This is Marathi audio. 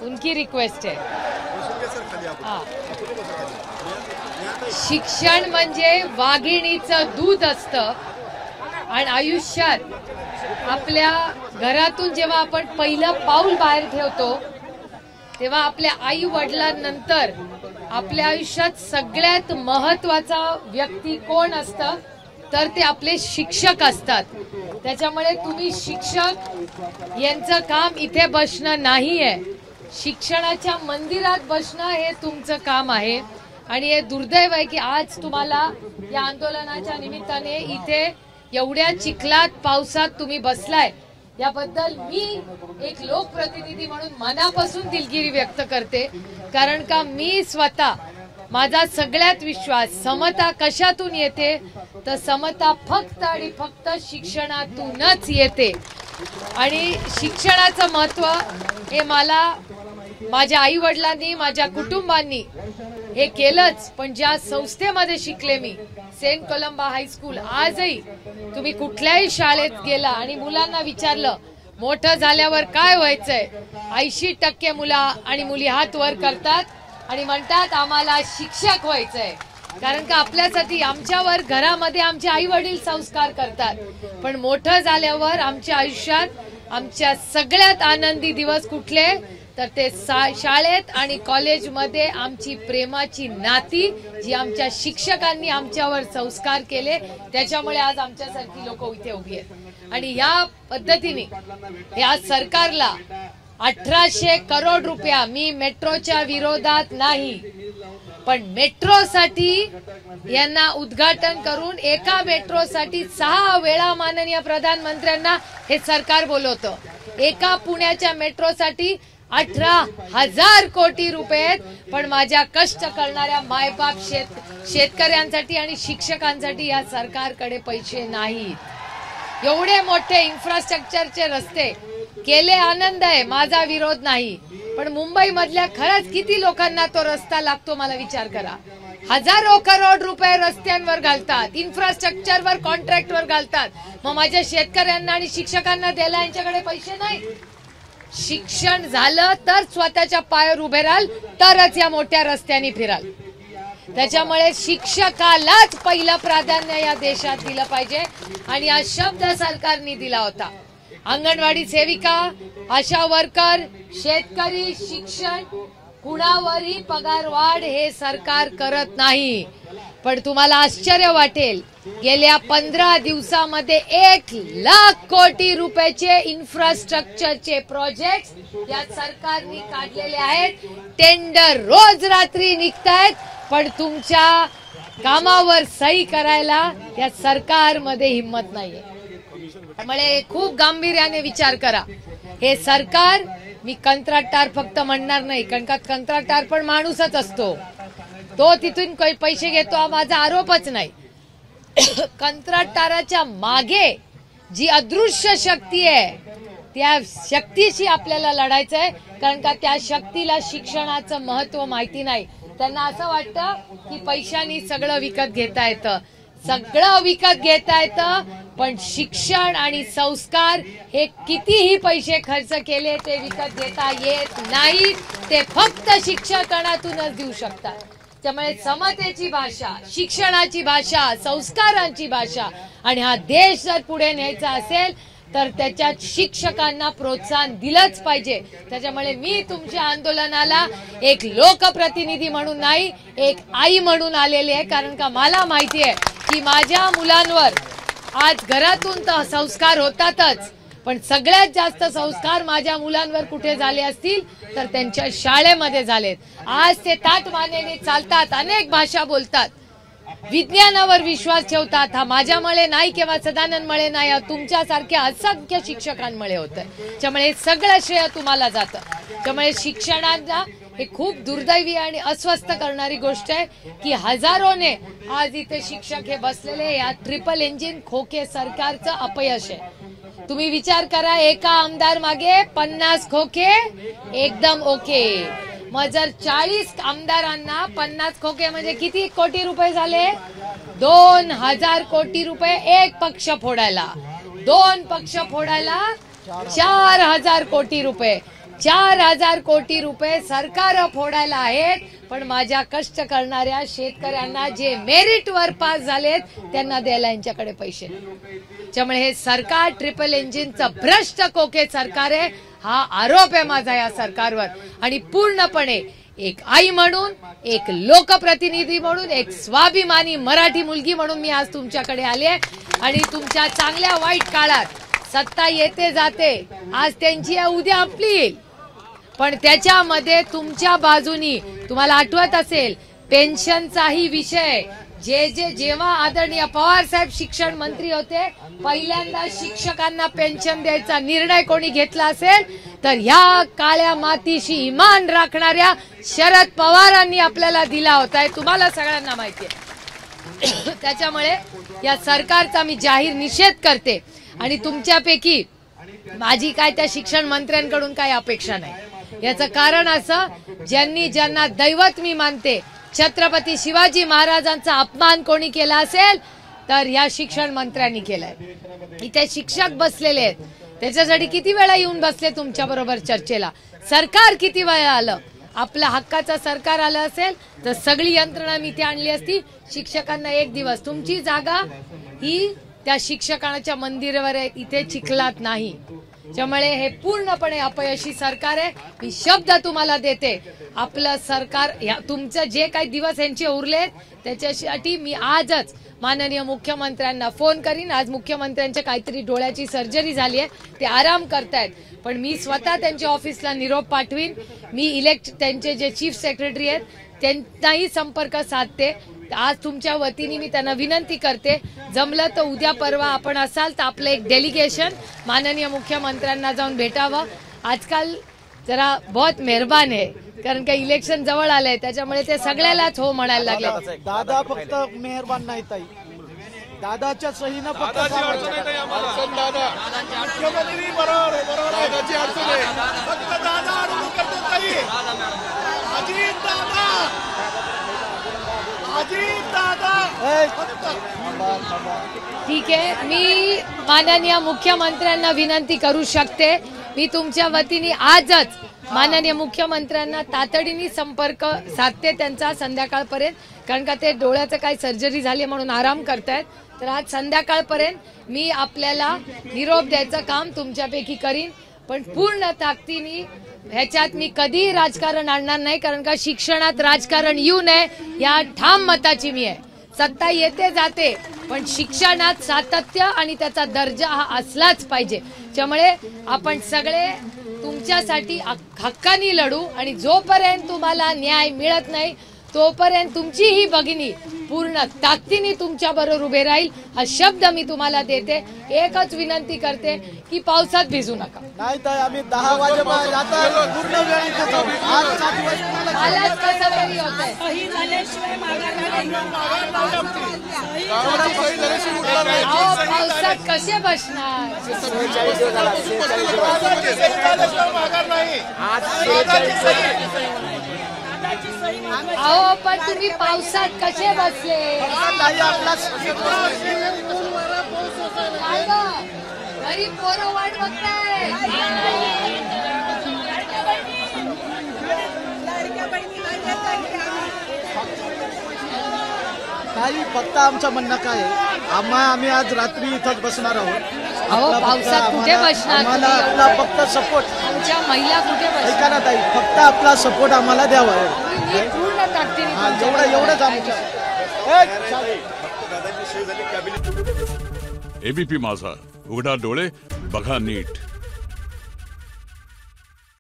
उनकी रिक्वेस्ट है। शिक्षण म्हणजे वाघिणीचं दूध असतं आणि आयुष्यात आपल्या घरातून जेव्हा आपण पहिलं पाऊल बाहेर ठेवतो तेव्हा आपल्या आई वडिलांनंतर आपल्या आयुष्यात सगळ्यात महत्त्वाचा व्यक्ती कोण असतं तर ते आपले शिक्षक असतात। त्याच्यामुळे तुम्ही शिक्षक यांचं काम इथे बसणं नाहीये, शिक्षणाच्या मंदिरात बसणं हे तुमचं काम आहे। आणि हे दुर्दैव आहे की आज तुम्हाला या आंदोलनाच्या निमित्ताने इथे एवढ्या चिखलात पावसात तुम्ही बसलाय, याबद्दल मी एक लोकप्रतिनिधी म्हणून मनापासून दिलगिरी व्यक्त करते। कारण का मी स्वतः माझा सगळ्यात विश्वास समता कशातून येते तर समता फक्त आणि फक्त शिक्षणातूनच येते। आणि शिक्षणाचं महत्त्व हे मला माझ्या आई वडिलांनी माझ्या कुटुंबांनी हे केलंच, पण ज्या संस्थेमध्ये शिकले मी सेंट कोलंबा हायस्कूल, आजही तुम्ही कुठल्याही शाळेत गेला आणि मुलांना विचारलं मोठं झाल्यावर काय व्हायचंय, 80% मुलं आणि मुली हात वर करतात आणि म्हणतात आम्हाला शिक्षक व्हायचंय। कारण का आपल्यासाठी आमच्यावर घरामध्ये आमचे आई वडील संस्कार करतात, पण मोठं झाल्यावर आमच्या आयुष्यात आमच्या सगळ्यात आनंदी दिवस कुठले तर ते शाळेत आणि कॉलेजमध्ये आमची प्रेमाची नाती जी आमच्या शिक्षकांनी आमच्यावर संस्कार केले त्याच्यामुळे आज आमच्यासारखी लोक इथे उभी आहेत। आणि या पद्धतीने या सरकारला 1800 करोड रुपया, मी मेट्रोच्या विरोधात नाही, पण मेट्रोसाठी यांना उद्घाटन करून एका मेट्रोसाठी 6 वेळा माननीय प्रधानमंत्र्यांना हे सरकार बोलवतं। एका पुण्याच्या मेट्रोसाठी 18,000 कोटी रुपये, पण माझ्या कष्ट करणाऱ्या मायबाप शेतकऱ्यांसाठी आणि शिक्षकांसाठी या सरकारकडे पैसे नाहीत। एवढे मोठे इन्फ्रास्ट्रक्चरचे रस्ते केले, आनंद आहे, माझा विरोध नाही, पण मुंबई मधल्या खरंच किती लोकांना तो रस्ता लागतो मला विचार करा। हजारो करोड रुपये रस्त्यांवर घालतात, इन्फ्रास्ट्रक्चरवर, कॉन्ट्रॅक्टवर घालतात, मग माझ्या शेतकऱ्यांना आणि शिक्षकांना द्यायला यांच्याकडे पैसे नाही। शिक्षण झालं तर स्वतःच्या पायावर उभे राहाल तरच या मोठ्या रस्त्यांनी फिराल। त्याच्यामुळे शिक्षकालाच पहिलं प्राधान्य या देशात दिलं पाहिजे आणि हा शब्द सरकारने दिला होता। अंगणवाडी सेविका, आशा वर्कर, शेतकरी, शिक्षण कुणावरही पगार वाढ हे सरकार करत नाही। पण तुम्हाला आश्चर्य वाटेल, गेल्या 15 दिवसामध्ये 1,00,000 कोटी रुपयाचे इन्फ्रास्ट्रक्चरचे प्रोजेक्ट्स या सरकारने काढलेले आहेत। टेंडर रोज रात्री निघतायत, पण तुमच्या कामावर सही करायला या सरकारमध्ये हिम्मत नाहीये। त्यामुळे खूप गांभीर्याने विचार करा। हे सरकार, मी कंत्राटदार फक्त म्हणणार नाही, कारण का कंत्राटदार पण माणूसच असतो, तो तिथून काही पैसे घेतो हा माझा आरोपच नाही। कंत्राटदाराच्या मागे जी अदृश्य शक्ती आहे त्या शक्तीशी आपल्याला लढायचं आहे, कारण का त्या शक्तीला शिक्षणाचं महत्त्व माहिती नाही। त्यांना असं वाटतं की पैशानी सगळं विकत घेता येतं, सगळं विकत घेता येतं, पण शिक्षण आणि संस्कार हे कितीही पैसे खर्च केले ते विकत घेता येत नाही, ते फक्त शिक्षकांतूनच देऊ शकतात। त्यामुळे समतेची भाषा, शिक्षणाची भाषा, संस्कारांची भाषा आणि हा देश जर पुढे न्यायचा असेल तर त्याच्यात शिक्षकांना प्रोत्साहन दिलंच पाहिजे। त्याच्यामुळे मी तुमच्या आंदोलनाला एक लोकप्रतिनिधी म्हणून नाही, एक आई म्हणून आलेली आहे, कारण का मला माहिती आहे की माझ्या मुलांवर आज घरातून तर संस्कार होतातच, पण सगळ्यात जास्त संस्कार माझ्या मुलांवर कुठे झाले असतील तर त्यांच्या शाळेमध्ये झालेत। आज ते ताठमानेने चालतात, अनेक भाषा बोलतात, विज्ञानावर विश्वास ठेवतात। हा माझ्यामुळे नाही किंवा सदानंद मुळे नाही, तुमच्यासारख्या असंख्य शिक्षकांमुळे होतं। त्यामुळे सगळं श्रेय तुम्हाला जातं। त्यामुळे शिक्षणाचा हे खूप दुर्दैवी आणि अस्वस्थ करणारी गोष्ट आहे की हजारोने आज इथे शिक्षक हे बसलेले या ट्रिपल इंजिन खोके सरकारचं अपयश आहे। तुम्ही विचार करा, एका आमदार मागे 50 खोके एकदम ओके, मग जर 40 आमदारांना 50 खोके म्हणजे किती कोटी रुपये झाले? 2000 कोटी रुपये एक पक्ष फोडायला, 2 पक्ष फोडायला 4000 कोटी रुपये, 4,000 कोटी रुपये सरकार फोडायला आहेत, पण माझ्या कष्ट करणाऱ्या शेतकऱ्यांना जे मेरिटवर पास झालेत त्यांना द्यायला यांच्याकडे पैसे. त्यामुळे हे सरकार ट्रिपल इंजिनचं भ्रष्ट कोके सरकार आहे, हा आरोप आहे माझा या सरकारवर. आणि पूर्णपणे एक आई म्हणून, एक लोकप्रतिनिधी म्हणून, एक स्वाभिमानी मराठी मुलगी म्हणून मी आज तुमच्याकडे आले. आणि तुमच्या चांगल्या वाईट काळात सत्ता येते जाते, आज त्यांची आहे उद्या आपली येईल, पण त्याच्यामध्ये तुमच्या बाजूनी तुम्हाला आठवत असेल पेन्शनचाही विषय जेव्हा आदरणीय पवार साहेब शिक्षण मंत्री होते पहिल्यांदा शिक्षकांना पेन्शन द्यायचा निर्णय कोणी घेतला असेल तर ह्या काळ्या मातीशी इमान राखणाऱ्या शरद पवारांनी आपल्याला दिला होता, हे तुम्हाला सगळ्यांना माहिती आहे. त्याच्यामुळे या सरकारचा मी जाहीर निषेध करते. आणि तुमच्यापैकी माझी काय त्या शिक्षण मंत्र्यांकडून काही अपेक्षा नाही. याचं कारण असं, ज्यांना दैवत मी मानते छत्रपती शिवाजी महाराजांचा अपमान कोणी केला असेल तर या शिक्षण मंत्र्यांनी केलाय. इथे शिक्षक बसलेले आहेत, त्याच्यासाठी किती वेळा येऊन बसले तुमच्या बरोबर चर्चेला. सरकार किती वेळा आलं, आपल्या हक्काचं सरकार आलं असेल तर सगळी यंत्रणा मी इथे आणली असती. शिक्षकांना एक दिवस तुमची जागा ही त्या शिक्षकांच्या मंदिरावर आहे, इथे चिखलात नाही. त्यामुळे हे पूर्णपणे अपयशी सरकार आहे. मी शब्द तुम्हाला देते, आपलं सरकार तुमचं जे काही दिवस यांचे उरले त्याच्यासाठी मी आजच माननीय मुख्यमंत्र्यांना फोन करीन. आज मुख्यमंत्र्यांच्या काहीतरी डोळ्याची सर्जरी झाली आहे, ते आराम करतायत, पण मी स्वतः त्यांच्या ऑफिसला निरोप पाठवीन. मी त्यांचे जे चीफ सेक्रेटरी आहेत त्यांनाही संपर्क साधते. आज तुमच्या वतीने मी त्यांना विनंती करते, जमलं तर उद्या परवा आपण असाल तर आपलं एक डेलिगेशन माननीय मुख्यमंत्र्यांना जाऊन भेटावं. आजकाल जरा बहुत मेहरबान आहे, कारण का इलेक्शन जवळ आलंय त्याच्यामुळे ते सगळ्यालाच हो म्हणायला लागले. दादा फक्त मेहरबान नाही ताई, दादाच्या सहीनं फक्त ठीक आहे, मी माननीय मुख्यमंत्र्यांना विनंती करू शकते. मी तुमच्या वतीने आजच माननीय मुख्यमंत्र्यांना तातडीने संपर्क साधते त्यांचा संध्याकाळपर्यंत, कारण का ते डोळ्याचं काही सर्जरी झाली म्हणून आराम करतायत. तर आज संध्याकाळपर्यंत मी आपल्याला निरोप द्यायचं काम तुमच्यापैकी करीन, पण पूर्ण ताकदीने ह्याच्यात मी कधीही राजकारण आणणार नाही, कारण का शिक्षणात राजकारण येऊ नये या ठाम मताची मी आहे. सत्ता येते जाते, पण शिक्षणात सातत्य आणि त्याचा दर्जा हा असलाच पाहिजे. त्यामुळे आपण सगळे तुमच्यासाठी हक्कानी लढू, आणि जोपर्यंत तुम्हाला न्याय मिळत नाही तोपर्यंत तुमची ही भगिनी पूर्ण ताकदीने तुमच्या बरोबर उभे राहील, हा शब्द मी तुम्हाला देते. एकच विनंती करते की पावसात भिजू नका. नाही तर आम्ही 10 वाजेपर्यंत आता पूर्ण वेळ इथे जाऊ. आजचा दिवस मलाच कसं तरी होतंय. पावसात कसे बसणार? अहो पण तुम्ही पावसात कसे बसले? घरी पोरं वाट बघताय. काही फक्त आमचं म्हणणं काय आहे, आम्ही आज रात्री इथंच बसणार आहोत. अहो पावसात कुठे बसणार? आम्हाला आपला फक्त सपोर्ट, आमच्या महिला कुठे बसणार? ऐका ना ताई, फक्त आपला सपोर्ट आम्हाला द्यावा. पूर्ण ताकदीने एवढंच आमच्या. एबीपी माझा, उघडा डोळे बघा नीट.